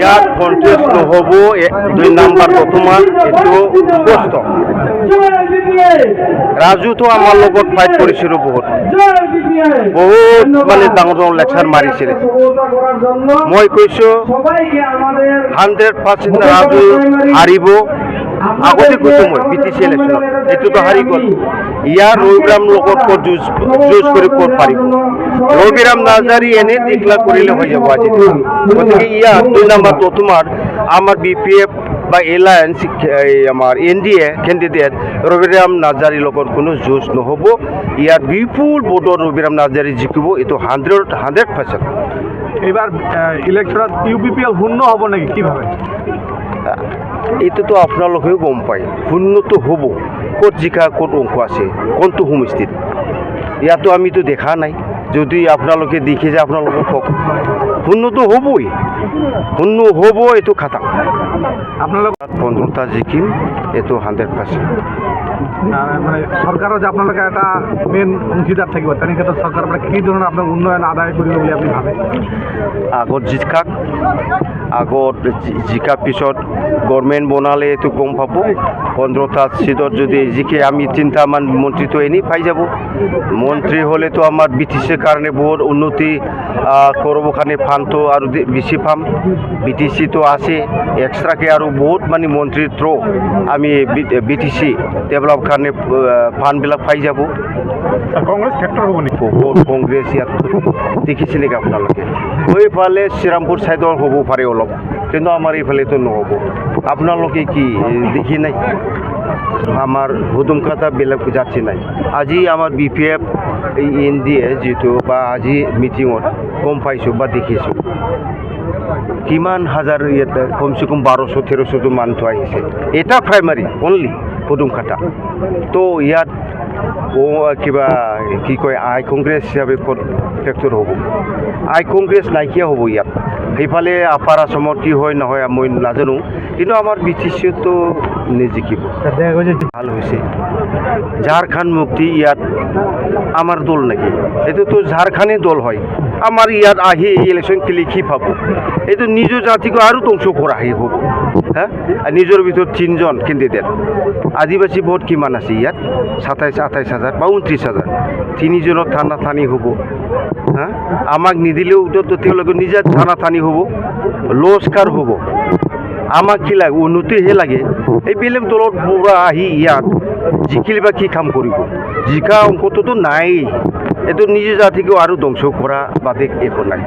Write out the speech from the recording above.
ইয়াত কন্টেস্ট নহ'ব 2 নম্বৰ বৰ্তমান এইটো স্পষ্ট। ৰাজুতো আমাৰ লগত ফাইট কৰিছিল বহুত মানে ডাঙৰ ডাঙৰ লেকচাৰ মাৰিছিল। মই কৈছোঁ 100% ৰাজু হাৰিব। আগতে কৈছোঁ মই BTC ইলেকশ্যনত, এইটোতো হাৰি গ'ল। ইয়াৰ ৰবিৰাম লগত ক'ত যুঁজ কৰি ক'ত পাৰিব। ৰবিৰাম নাৰ্জাৰী এনেই ডিক্লেয়াৰ কৰিলে হৈ যাব আজি। গতিকে ইয়াত 2 নম্বৰ তোমাৰ আমাৰ BPF বা এলায়েন্স আমাৰ NDA কেণ্ডিডেট ৰবিৰাম নাৰ্জাৰীৰ লগত কোনো যুঁজ নহ'ব। ইয়াত বিপুল ভোটত ৰবিৰাম নাৰ্জাৰী জিকিব, এইটো 100%। এইবাৰ ইলেকশ্যনত UPPL শূন্য হ'ব নেকি, কি ভাবে? এইটোতো আপোনালোকেও গম পায়, শূন্যটো হ'ব। ক'ত জিকা ক'ত অংক আছে, কোনটো সমষ্টিত, ইয়াতো আমিতো দেখা নাই। যদি আপোনালোকে দেখি যে আপোনালোকে কওক, শূন্যটো হ'বই, শূন্য হ'ব, এইটো খাটাং। আপোনালোক 15টা জিকিম, এইটো 100%। মানে চৰকাৰৰ যে আপোনালোকে এটা মেইন অংশীদাৰ থাকিব, তেনে ক্ষেত্ৰত চৰকাৰৰ পৰা কি ধৰণৰ আপোনাৰ উন্নয়ন আদায় কৰিব বুলি আপুনি ভাবে? আগত জিকাক, আগত জিকাৰ পিছত গভৰ্ণমেণ্ট বনালে এইটো গম পাব। 15টা চিটত যদি জিকে আমি 3টামান মন্ত্ৰীটো এনেই পাই যাব। মন্ত্ৰী হ'লেতো আমাৰ BTCৰ কাৰণে বহুত উন্নতি কৰিব কাৰণে ফাণ্ডটো আৰু বেছি পাম। BTCটো আছে এক্সট্ৰাকৈ আৰু বহুত মানে মন্ত্ৰীৰ থ্ৰু আমি BTC ডেভেলপ কাৰণে ফাণ্ডবিলাক পাই যাব। কংগ্ৰেছ ফেক্টৰ হ'ব নেকি? বহুত কংগ্ৰেছ ইয়াত দেখিছে নেকি আপোনালোকে? সেইফালে শ্ৰীৰামপুৰ ছাইডৰ হ'ব পাৰে অলপ, কিন্তু আমাৰ এইফালেতো নহ'ব। আপোনালোকে কি দেখি নাই? আমাৰ হুদুমকাটা বেলেগ যাচ্ছে নাই। আজি আমাৰ BPF NDA যিটো বা আজি মিটিঙত গম পাইছোঁ বা দেখিছোঁ, কিমান হাজাৰ ইয়াত কমচে কম 1200-1300 মানুহ আহিছে। এটা প্ৰাইমাৰী অনলি হুদুমকাটা। তো ইয়াত কিবা কি কয় আই কংগ্ৰেছ হিচাপে ক'ত ফেক্টৰ হ'ব? আই কংগ্ৰেছ নাইকিয়া হ'ব ইয়াত। সেইফালে আপাৰ আসামত কি হয় নহয় মই নাজানো, কিন্তু আমাৰ BTCতো নিজিকিব। ভাল হৈছে ঝাৰখণ্ড মুক্তি, ইয়াত আমাৰ দল নেকি? এইটোতো ঝাৰখণ্ডেই দল হয়। আমাৰ ইয়াত আহি ইলেকশ্যন খেলি কি পাব? এইটো নিজৰ জাতিক আৰু ধ্বংস কৰাহে হ'ব। হা, নিজৰ ভিতৰত 3জন কেণ্ডিডেট। আদিবাসী ভোট কিমান আছে ইয়াত? 27-28 হাজাৰ বা 29,000। 3জনৰ ঠানা ঠানি হ'ব। হা, আমাক নিদিলেও তেওঁলোকে নিজে ঠানা ঠানি হ'ব, লস্কাৰ হ'ব। আমাক কি লাগে? উন্নতিহে লাগে। এই বেলেগ দলৰ পৰা আহি ইয়াত জিকিলে বা কি কাম কৰিব? জিকা অংকটোতো নাই। এইটো নিজৰ জাতিকো আৰু ধ্বংস কৰা বাদে একো নাই।